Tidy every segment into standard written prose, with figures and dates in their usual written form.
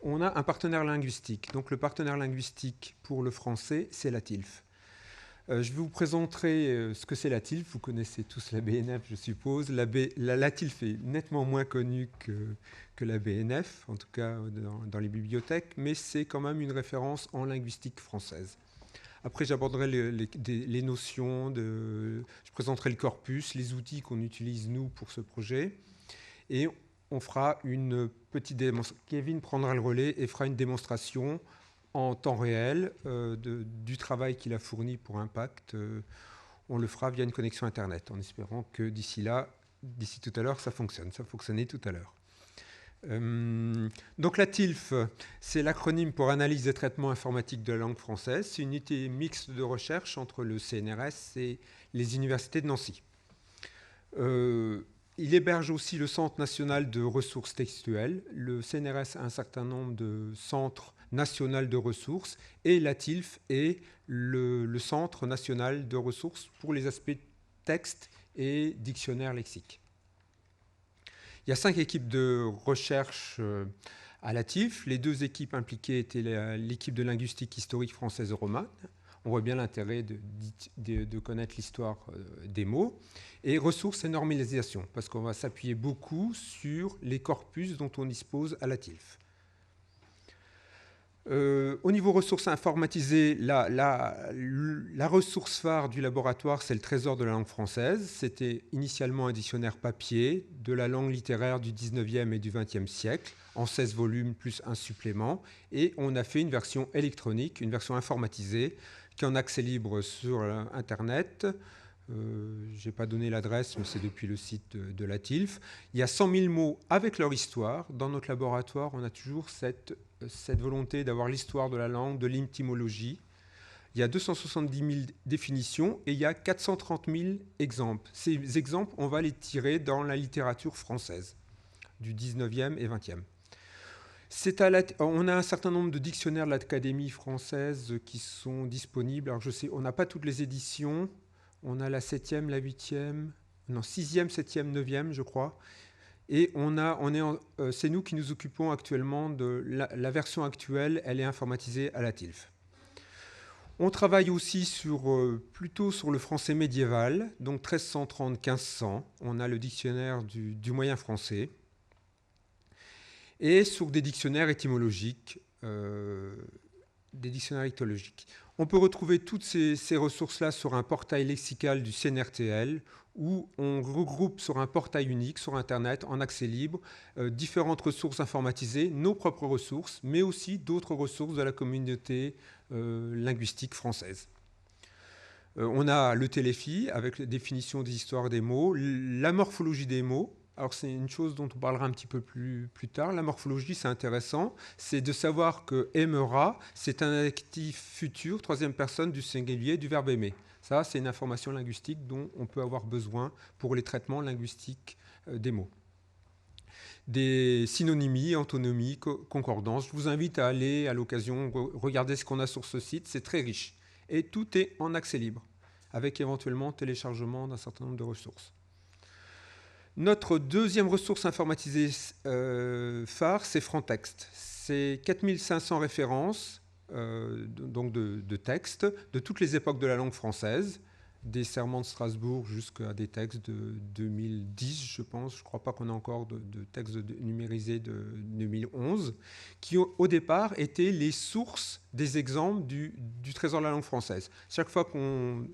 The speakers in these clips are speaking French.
on a un partenaire linguistique. Donc le partenaire linguistique pour le français, c'est la TILF. Je vous présenterai ce que c'est la TILF. Vous connaissez tous la BNF, je suppose. La TILF est nettement moins connue que la BNF, en tout cas dans les bibliothèques, mais c'est quand même une référence en linguistique française. Après, j'aborderai les notions, je présenterai le corpus, les outils qu'on utilise, nous, pour ce projet. Et on fera une petite démonstration. Kevin prendra le relais et fera une démonstration en temps réel du travail qu'il a fourni pour Impact. On le fera via une connexion Internet, en espérant que d'ici tout à l'heure, ça fonctionne. Ça fonctionnait tout à l'heure. Donc la TILF, c'est l'acronyme pour Analyse et traitement informatique de la langue française. C'est une unité mixte de recherche entre le CNRS et les universités de Nancy. Il héberge aussi le Centre national de ressources textuelles. Le CNRS a un certain nombre de centres nationaux de ressources et la TILF est le Centre national de ressources pour les aspects texte et dictionnaire lexique. Il y a 5 équipes de recherche à la TILF. Les 2 équipes impliquées étaient l'équipe de linguistique historique française et romane. On voit bien l'intérêt de connaître l'histoire des mots. Et ressources et normalisation, parce qu'on va s'appuyer beaucoup sur les corpus dont on dispose à la TILF. Au niveau ressources informatisées, la ressource phare du laboratoire, c'est le Trésor de la langue française. C'était initialement un dictionnaire papier de la langue littéraire du 19e et du 20e siècle, en 16 volumes plus un supplément. Et on a fait une version électronique, une version informatisée, qui est en accès libre sur Internet. Je n'ai pas donné l'adresse, mais c'est depuis le site de la TILF. Il y a 100 000 mots avec leur histoire. Dans notre laboratoire, on a toujours cette volonté d'avoir l'histoire de la langue, de l'étymologie. Il y a 270 000 définitions et il y a 430 000 exemples. Ces exemples, on va les tirer dans la littérature française du 19e et 20e. On a un certain nombre de dictionnaires de l'Académie française qui sont disponibles. Alors je sais, on n'a pas toutes les éditions. On a la 7e, la 8e, non, 6e, 7e, 9e, je crois. Et c'est nous qui nous occupons actuellement de la version actuelle, elle est informatisée à la TILF. On travaille aussi plutôt sur le français médiéval, donc 1330-1500. On a le dictionnaire du moyen français. Et sur des dictionnaires étymologiques. On peut retrouver toutes ces ressources-là sur un portail lexical du CNRTL où on regroupe sur un portail unique sur Internet en accès libre différentes ressources informatisées, nos propres ressources, mais aussi d'autres ressources de la communauté linguistique française. On a le Téléfi avec la définition des histoires des mots, la morphologie des mots. Alors c'est une chose dont on parlera un petit peu plus tard. La morphologie, c'est intéressant. C'est de savoir que aimera, c'est un actif futur, troisième personne du singulier du verbe aimer. Ça, c'est une information linguistique dont on peut avoir besoin pour les traitements linguistiques des mots. Des synonymies, antonymies, concordances. Je vous invite à aller à l'occasion regarder ce qu'on a sur ce site. C'est très riche. Et tout est en accès libre, avec éventuellement téléchargement d'un certain nombre de ressources. Notre deuxième ressource informatisée phare, c'est Frantext. C'est 4500 références donc de textes de toutes les époques de la langue française, des serments de Strasbourg jusqu'à des textes de 2010, je pense. Je ne crois pas qu'on ait encore de textes numérisés de 2011, qui au départ étaient les sources des exemples du Trésor de la langue française. Chaque fois qu'on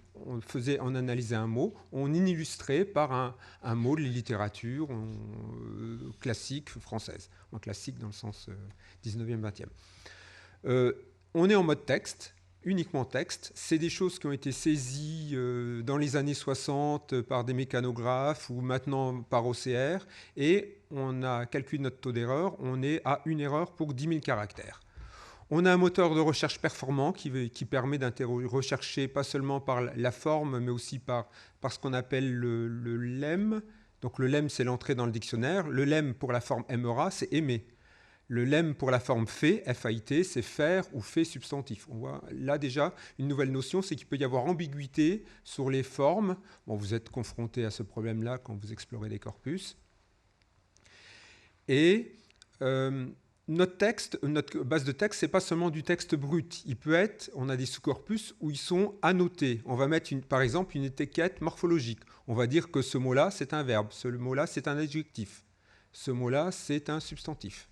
analysait un mot, on illustrait par un mot de littérature classique française, en classique dans le sens 19e, 20e. On est en mode texte, uniquement texte. C'est des choses qui ont été saisies dans les années 60 par des mécanographes ou maintenant par OCR. Et on a calculé notre taux d'erreur. On est à 1 erreur pour 10 000 caractères. On a un moteur de recherche performant qui permet de rechercher pas seulement par la forme, mais aussi par ce qu'on appelle le lemme. Donc le lemme, c'est l'entrée dans le dictionnaire. Le lemme pour la forme aimera, c'est aimer. Le lemme pour la forme fait, F-A-I-T, c'est faire ou fait substantif. On voit là déjà une nouvelle notion, c'est qu'il peut y avoir ambiguïté sur les formes. Bon, vous êtes confronté à ce problème-là quand vous explorez les corpus. Et notre texte, notre base de texte, c'est pas seulement du texte brut. Il peut être, on a des sous-corpus où ils sont annotés. On va mettre par exemple une étiquette morphologique. On va dire que ce mot-là, c'est un verbe, ce mot-là, c'est un adjectif, ce mot-là, c'est un substantif.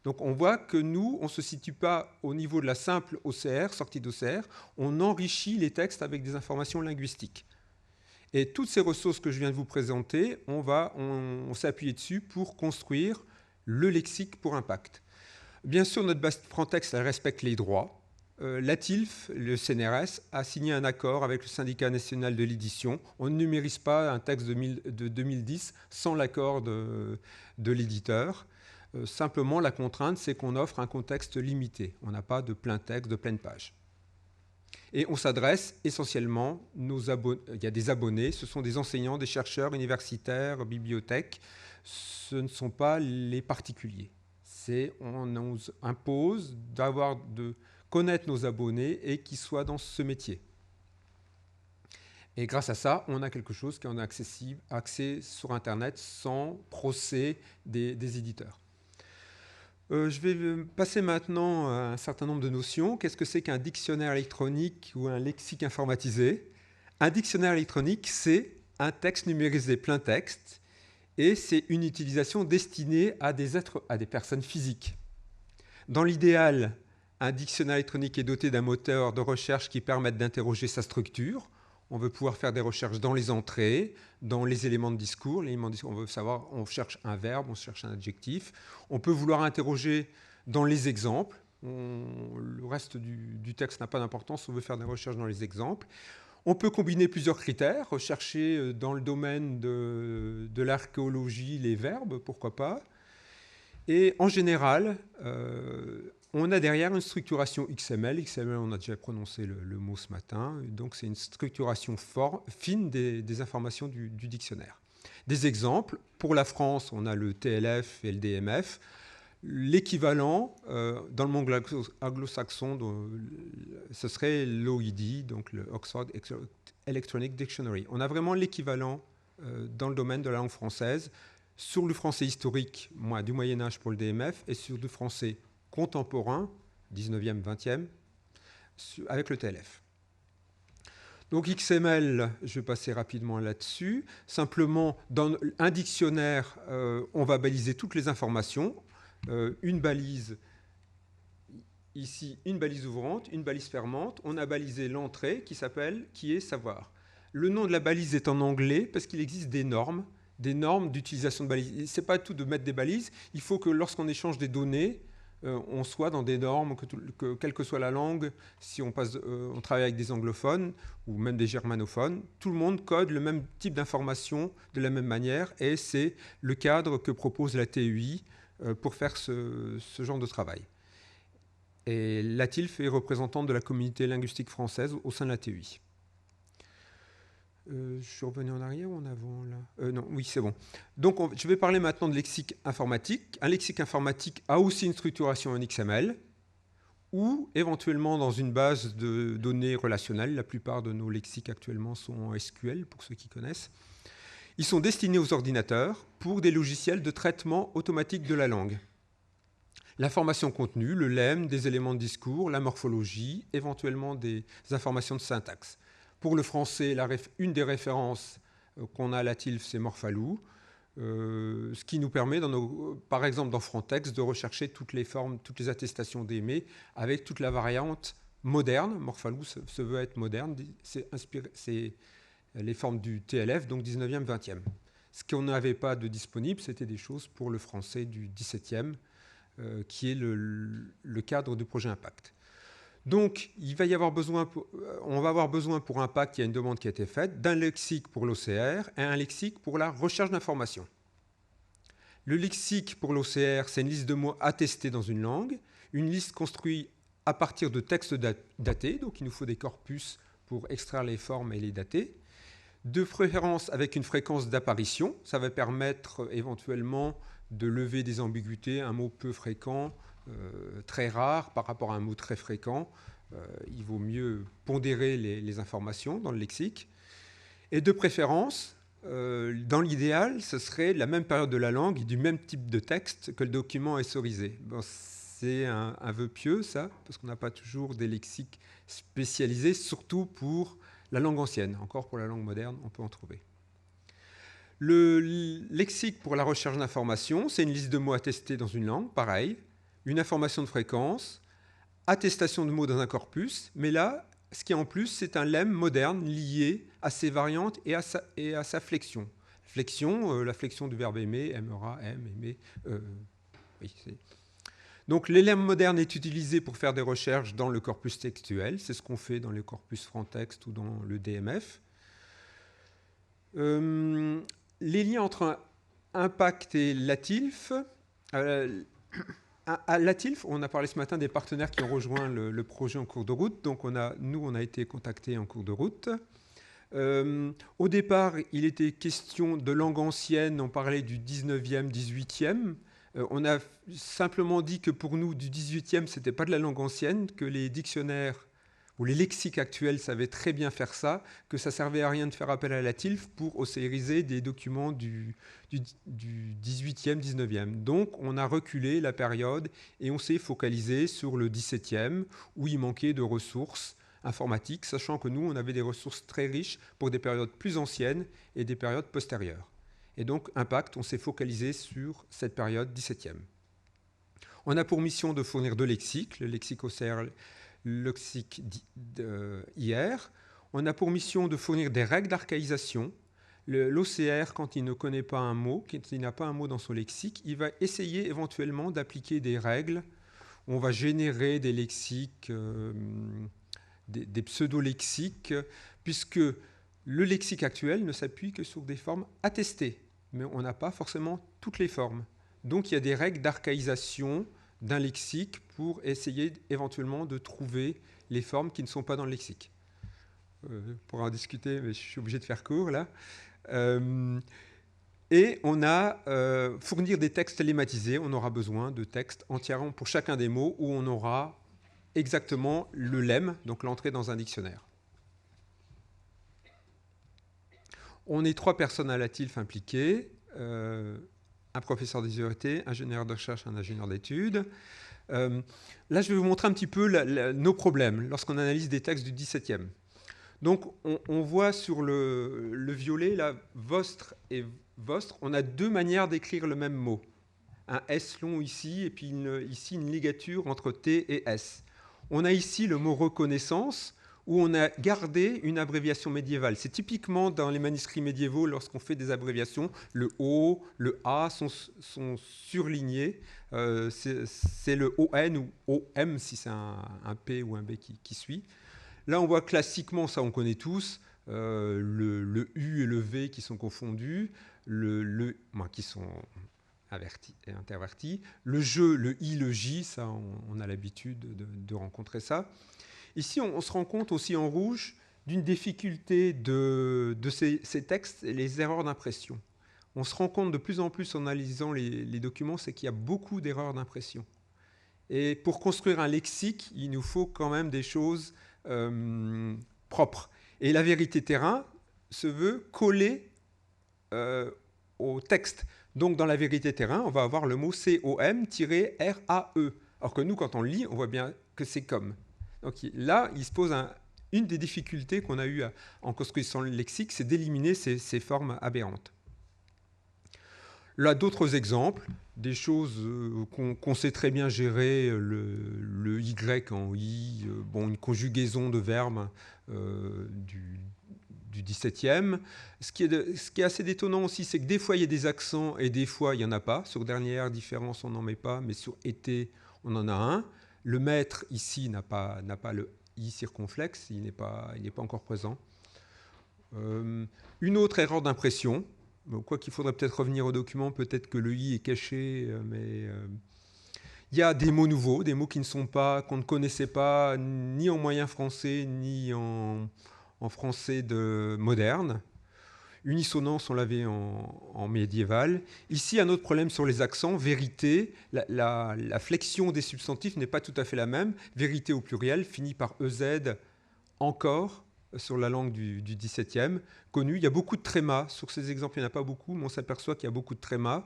Donc on voit que nous, on ne se situe pas au niveau de la simple OCR, sortie d'OCR, on enrichit les textes avec des informations linguistiques. Et toutes ces ressources que je viens de vous présenter, on s'est appuyé dessus pour construire le lexique pour impact. Bien sûr, notre base Frontex, elle respecte les droits. La TILF, le CNRS, a signé un accord avec le syndicat national de l'édition. On ne numérise pas un texte de 2010 sans l'accord de l'éditeur. Simplement, la contrainte, c'est qu'on offre un contexte limité. On n'a pas de plein texte, de pleine page. Et on s'adresse essentiellement, il y a des abonnés, ce sont des enseignants, des chercheurs, universitaires, bibliothèques. Ce ne sont pas les particuliers. On nous impose de connaître nos abonnés et qu'ils soient dans ce métier. Et grâce à ça, on a quelque chose qui en est accessible, accès sur Internet sans procès des éditeurs. Je vais passer maintenant à un certain nombre de notions. Qu'est-ce que c'est qu'un dictionnaire électronique ou un lexique informatisé? Un dictionnaire électronique, c'est un texte numérisé plein texte et c'est une utilisation destinée à des personnes physiques. Dans l'idéal, un dictionnaire électronique est doté d'un moteur de recherche qui permette d'interroger sa structure. On veut pouvoir faire des recherches dans les entrées, dans les éléments de discours. On veut savoir, on cherche un verbe, on cherche un adjectif. On peut vouloir interroger dans les exemples. Le reste du texte n'a pas d'importance, on veut faire des recherches dans les exemples. On peut combiner plusieurs critères, rechercher dans le domaine de l'archéologie les verbes, pourquoi pas. Et en général, on a derrière une structuration XML. XML, on a déjà prononcé le mot ce matin. Donc, c'est une structuration fine des informations du dictionnaire. Des exemples. Pour la France, on a le TLF et le DMF. L'équivalent, dans le monde anglo-saxon, ce serait l'OED, donc le Oxford Electronic Dictionary. On a vraiment l'équivalent dans le domaine de la langue française, sur le français historique, du Moyen-Âge pour le DMF, et sur le français contemporain, 19e, 20e, avec le TLF. Donc XML, je vais passer rapidement là-dessus. Simplement, dans un dictionnaire, on va baliser toutes les informations. Une balise, ici, une balise ouvrante, une balise fermante. On a balisé l'entrée qui est savoir. Le nom de la balise est en anglais parce qu'il existe des normes d'utilisation de balises. Ce n'est pas tout de mettre des balises. Il faut que lorsqu'on échange des données, on soit dans des normes, quelle que soit la langue, si on travaille avec des anglophones ou même des germanophones, tout le monde code le même type d'information de la même manière et c'est le cadre que propose la TUI pour faire ce genre de travail. Et la TILF est représentante de la communauté linguistique française au sein de la TUI. Je suis revenu en arrière ou en avant là non, oui, c'est bon. Donc, je vais parler maintenant de lexique informatique. Un lexique informatique a aussi une structuration en XML ou éventuellement dans une base de données relationnelles. La plupart de nos lexiques actuellement sont en SQL, pour ceux qui connaissent. Ils sont destinés aux ordinateurs pour des logiciels de traitement automatique de la langue. L'information contenue, le lemme, des éléments de discours, la morphologie, éventuellement des informations de syntaxe. Pour le français, une des références qu'on a à la TILF, c'est Morphalou, ce qui nous permet, par exemple dans Frontex, de rechercher toutes les formes, toutes les attestations d'aimer avec toute la variante moderne. Morphalou se veut être moderne, c'est les formes du TLF, donc 19e, 20e. Ce qu'on n'avait pas de disponible, c'était des choses pour le français du 17e, qui est le cadre du projet Impact. Donc, on va avoir besoin pour Impact, il y a une demande qui a été faite, d'un lexique pour l'OCR et un lexique pour la recherche d'informations. Le lexique pour l'OCR, c'est une liste de mots attestés dans une langue, une liste construite à partir de textes datés, donc il nous faut des corpus pour extraire les formes et les dater. De préférence avec une fréquence d'apparition, ça va permettre éventuellement de lever des ambiguïtés, un mot peu fréquent, très rare par rapport à un mot très fréquent. Il vaut mieux pondérer les informations dans le lexique. Et de préférence, dans l'idéal, ce serait la même période de la langue et du même type de texte que le document essorisé. Bon, c'est un vœu pieux, ça, parce qu'on n'a pas toujours des lexiques spécialisés, surtout pour la langue ancienne. Encore pour la langue moderne, on peut en trouver. Le lexique pour la recherche d'informations, c'est une liste de mots attestés dans une langue, pareil, une information de fréquence, attestation de mots dans un corpus, mais là, ce qui est en plus, c'est un lemme moderne lié à ses variantes et à sa flexion. Flexion, la flexion du verbe aimer, aimera, aime, aimer. Oui, donc, les lemmes modernes est utilisé pour faire des recherches dans le corpus textuel. C'est ce qu'on fait dans le corpus franc-texte ou dans le DMF. Les liens entre impact et Latilf. À Latilf, on a parlé ce matin des partenaires qui ont rejoint le projet en cours de route. Donc, on a été contactés en cours de route. Au départ, il était question de langue ancienne. On parlait du 19e, 18e. On a simplement dit que pour nous, du 18e, ce n'était pas de la langue ancienne, que les dictionnaires ou les lexiques actuels savaient très bien faire ça, que ça ne servait à rien de faire appel à la TILF pour océariser des documents du 18e, 19e. Donc, on a reculé la période et on s'est focalisé sur le 17e, où il manquait de ressources informatiques, sachant que nous, on avait des ressources très riches pour des périodes plus anciennes et des périodes postérieures. Et donc, Impact, on s'est focalisé sur cette période 17e. On a pour mission de fournir deux lexiques, le lexique OCR, le lexique d'IR. On a pour mission de fournir des règles d'archaïsation. L'OCR, quand il ne connaît pas un mot, quand il n'a pas un mot dans son lexique, il va essayer éventuellement d'appliquer des règles. On va générer des lexiques, des pseudo-lexiques, puisque le lexique actuel ne s'appuie que sur des formes attestées. Mais on n'a pas forcément toutes les formes. Donc il y a des règles d'archaïsation d'un lexique pour essayer éventuellement de trouver les formes qui ne sont pas dans le lexique. On pourra en discuter, mais je suis obligé de faire court là. Et on a fournir des textes lématisés. On aura besoin de textes entièrement pour chacun des mots où on aura exactement le lemme, donc l'entrée dans un dictionnaire. On est 3 personnes à la TILF impliquées, un professeur des UET, un ingénieur de recherche, un ingénieur d'études. Là, je vais vous montrer un petit peu nos problèmes lorsqu'on analyse des textes du 17e. Donc, on voit sur le violet, là, vostre et vostre, on a deux manières d'écrire le même mot. Un S long ici, et puis ici une ligature entre T et S. On a ici le mot reconnaissance, où on a gardé une abréviation médiévale. C'est typiquement dans les manuscrits médiévaux, lorsqu'on fait des abréviations, le O, le A sont surlignés. C'est le ON ou OM si c'est un P ou un B qui suit. Là, on voit classiquement, ça on connaît tous, le U et le V qui sont confondus, qui sont intervertis. Le je, le I, le J, ça on a l'habitude de rencontrer ça. Ici, on se rend compte aussi en rouge d'une difficulté de ces textes et les erreurs d'impression. On se rend compte de plus en plus en analysant les documents, c'est qu'il y a beaucoup d'erreurs d'impression. Et pour construire un lexique, il nous faut quand même des choses propres. Et la vérité terrain se veut coller au texte. Donc, dans la vérité terrain, on va avoir le mot COM-RAE. Alors que nous, quand on le lit, on voit bien que c'est comme. Donc là, il se pose une des difficultés qu'on a eues en construisant le lexique, c'est d'éliminer ces formes aberrantes. Là, d'autres exemples, des choses qu'on sait très bien gérer, le Y en I, une conjugaison de verbes du 17e. Ce qui est assez détonnant aussi, c'est que des fois, il y a des accents et des fois, il n'y en a pas. Sur dernière différence, on n'en met pas, mais sur été, on en a un. Le maître, ici, n'a pas le I circonflexe, il n'est pas encore présent. Une autre erreur d'impression, quoi qu'il faudrait peut-être revenir au document, peut-être que le I est caché, mais il y a des mots nouveaux, des mots qu'on ne connaissait pas, ni en moyen français, ni en français moderne. Unisonance, on l'avait en médiéval. Ici, un autre problème sur les accents. Vérité, la flexion des substantifs n'est pas tout à fait la même. Vérité au pluriel finit par EZ encore. sur la langue du XVIIe, connu. Il y a beaucoup de trémas. Sur ces exemples, il n'y en a pas beaucoup, mais on s'aperçoit qu'il y a beaucoup de trémas.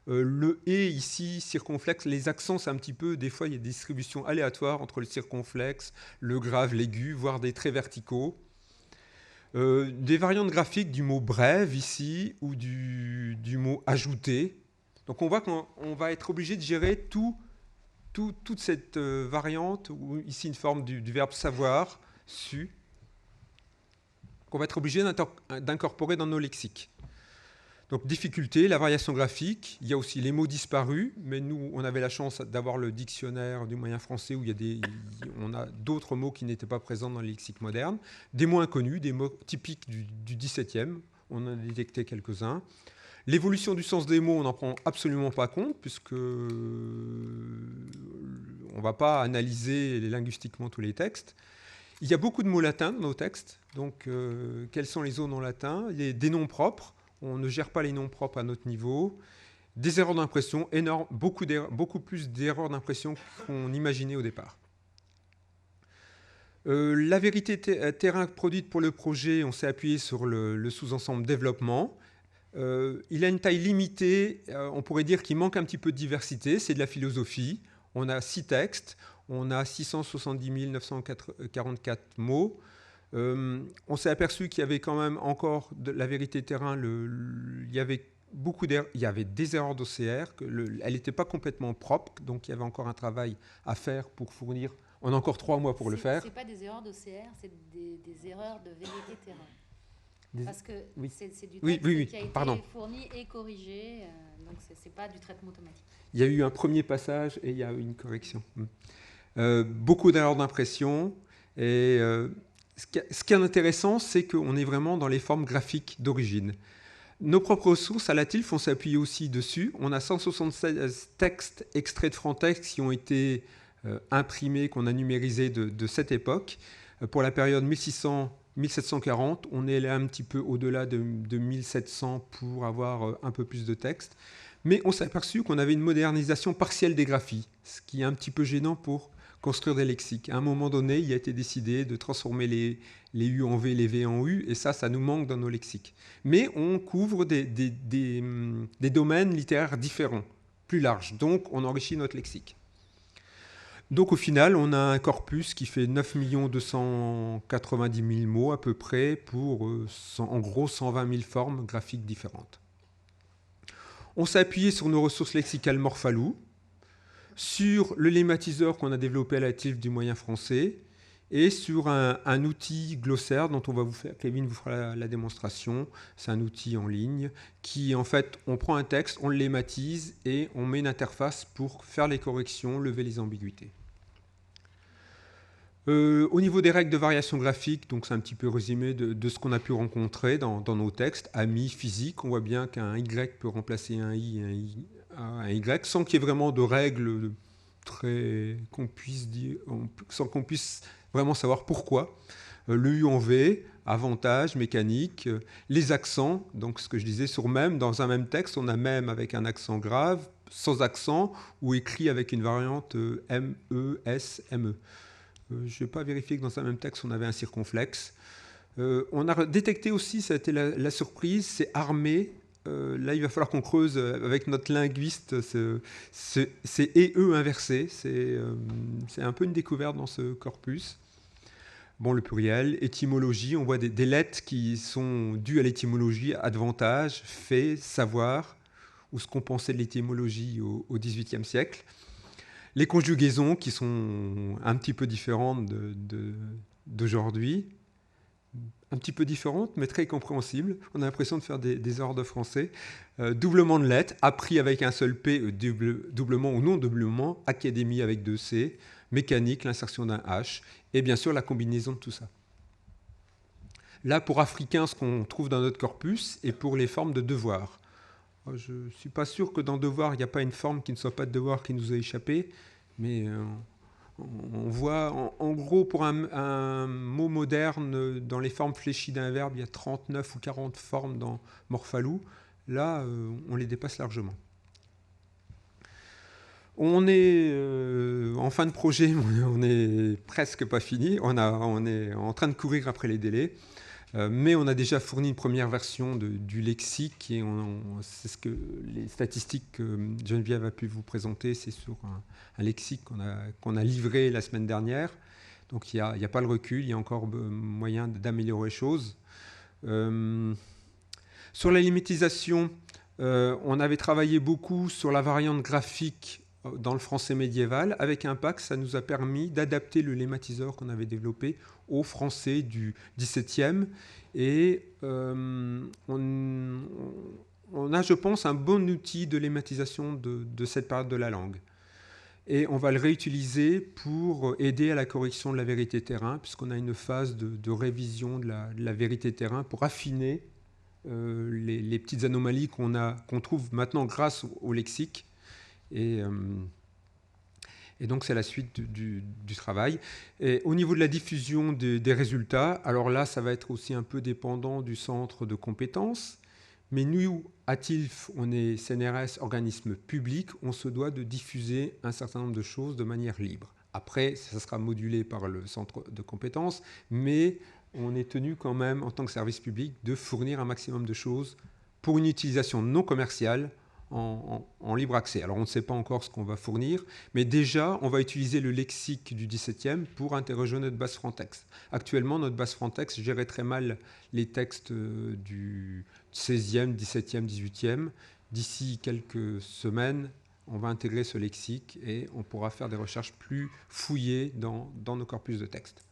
Le « et » ici, circonflexe, les accents, c'est un petit peu, des fois, il y a des distributions aléatoires entre le circonflexe, le grave, l'aigu, voire des traits verticaux. Des variantes graphiques du mot « brève » ici, ou du mot « ajouter ». Donc on voit qu'on va être obligé de gérer toute cette variante, ou ici une forme du verbe « savoir », « su », qu'on va être obligé d'incorporer dans nos lexiques. Donc, difficulté, la variation graphique. Il y a aussi les mots disparus, mais nous, on avait la chance d'avoir le dictionnaire du moyen français où on a d'autres mots qui n'étaient pas présents dans les lexiques modernes. Des mots inconnus, des mots typiques du XVIIe. On en a détecté quelques-uns. L'évolution du sens des mots, on n'en prend absolument pas compte, puisque on ne va pas analyser linguistiquement tous les textes. Il y a beaucoup de mots latins dans nos textes. Donc, quelles sont les zones en latin? Il y a des noms propres. On ne gère pas les noms propres à notre niveau. Des erreurs d'impression, énormes, beaucoup plus d'erreurs d'impression qu'on imaginait au départ. La vérité terrain produite pour le projet, on s'est appuyé sur le sous-ensemble développement. Il a une taille limitée, on pourrait dire qu'il manque un petit peu de diversité, c'est de la philosophie. On a 6 textes, on a 670 944 mots. On s'est aperçu qu'il y avait quand même encore de la vérité terrain, il y avait il y avait des erreurs d'OCR, elle n'était pas complètement propre, donc il y avait encore un travail à faire pour fournir. On a encore 3 mois pour le faire. Ce n'est pas des erreurs d'OCR, c'est des erreurs de vérité terrain. Parce que oui. c'est du texte qui a été Pardon. fourni et corrigé, donc ce n'est pas du traitement automatique. Il y a eu un premier passage et il y a eu une correction. Beaucoup d'erreurs d'impression et... ce qui est intéressant, c'est qu'on est vraiment dans les formes graphiques d'origine. Nos propres ressources à la TILF, on s'appuie aussi dessus. On a 176 textes extraits de Frontex qui ont été imprimés, qu'on a numérisés de cette époque. Pour la période 1600-1740, on est là un petit peu au-delà de 1700 pour avoir un peu plus de textes. Mais on s'est aperçu qu'on avait une modernisation partielle des graphies, ce qui est un petit peu gênant pour construire des lexiques. À un moment donné, il a été décidé de transformer les U en V, les V en U, et ça nous manque dans nos lexiques. Mais on couvre des domaines littéraires différents, plus larges, donc on enrichit notre lexique. Donc au final, on a un corpus qui fait 9 290 000 mots à peu près pour en gros 120 000 formes graphiques différentes. On s'est appuyé sur nos ressources lexicales Morphalou, sur le lemmatiseur qu'on a développé à la TILF du moyen français et sur un outil glossaire dont Kevin vous fera la démonstration. C'est un outil en ligne qui, en fait, on prend un texte, on le lemmatise et on met une interface pour faire les corrections, lever les ambiguïtés. Au niveau des règles de variation graphique, donc c'est un petit peu résumé de ce qu'on a pu rencontrer dans nos textes. Amis, physique, on voit bien qu'un Y peut remplacer un I et un Y, sans qu'il y ait vraiment de règles qu'on puisse dire, sans qu'on puisse vraiment savoir pourquoi. Le U en V, avantage, mécanique, les accents, donc ce que je disais sur même, dans un même texte, on a même avec un accent grave, sans accent, ou écrit avec une variante M, E, S, M, E. Je n'ai pas vérifié que dans un même texte, on avait un circonflexe. On a détecté aussi, ça a été la surprise, c'est armé. Là, il va falloir qu'on creuse avec notre linguiste, c'est et eux inversé. C'est un peu une découverte dans ce corpus. Bon, le pluriel, étymologie, on voit des lettres qui sont dues à l'étymologie, avantage, fait, savoir, ou ce qu'on pensait de l'étymologie au XVIIIe siècle. Les conjugaisons qui sont un petit peu différentes d'aujourd'hui, un petit peu différentes, mais très compréhensibles. On a l'impression de faire des erreurs de français. Doublement de lettres, appris avec un seul P, doublement ou non doublement, académie avec 2 C, mécanique, l'insertion d'un H, et bien sûr la combinaison de tout ça. Là, pour africain, ce qu'on trouve dans notre corpus, et pour les formes de devoir. Je ne suis pas sûr que dans devoir, il n'y a pas une forme qui ne soit pas de devoir qui nous a échappé, mais on voit, en gros, pour un mot moderne, dans les formes fléchies d'un verbe, il y a 39 ou 40 formes dans Morphalou. Là, on les dépasse largement. On est en fin de projet, on n'est presque pas fini. On est en train de courir après les délais. Mais on a déjà fourni une première version du lexique et c'est ce que les statistiques que Geneviève a pu vous présenter, c'est sur un lexique qu'on a livré la semaine dernière. Donc il n'y a pas le recul, il y a encore moyen d'améliorer les choses. Sur la limmatisation, on avait travaillé beaucoup sur la variante graphique dans le français médiéval. Avec Impact, ça nous a permis d'adapter le lemmatiseur qu'on avait développé au français du XVIIe. Et on a, je pense, un bon outil de lemmatisation de cette période de la langue. Et on va le réutiliser pour aider à la correction de la vérité terrain, puisqu'on a une phase de révision de la vérité terrain pour affiner les petites anomalies qu'on trouve maintenant grâce au lexique. Et donc, c'est la suite du travail. Et au niveau de la diffusion des résultats, alors là, ça va être aussi un peu dépendant du centre de compétences. Mais nous, à TILF, on est CNRS, organisme public, on se doit de diffuser un certain nombre de choses de manière libre. Après, ça sera modulé par le centre de compétences, mais on est tenu quand même, en tant que service public, de fournir un maximum de choses pour une utilisation non commerciale en libre accès. Alors on ne sait pas encore ce qu'on va fournir, mais déjà on va utiliser le lexique du 17e pour interroger notre base Frontex. Actuellement, notre base Frontex gérait très mal les textes du 16e, 17e, 18e. D'ici quelques semaines, on va intégrer ce lexique et on pourra faire des recherches plus fouillées dans nos corpus de texte.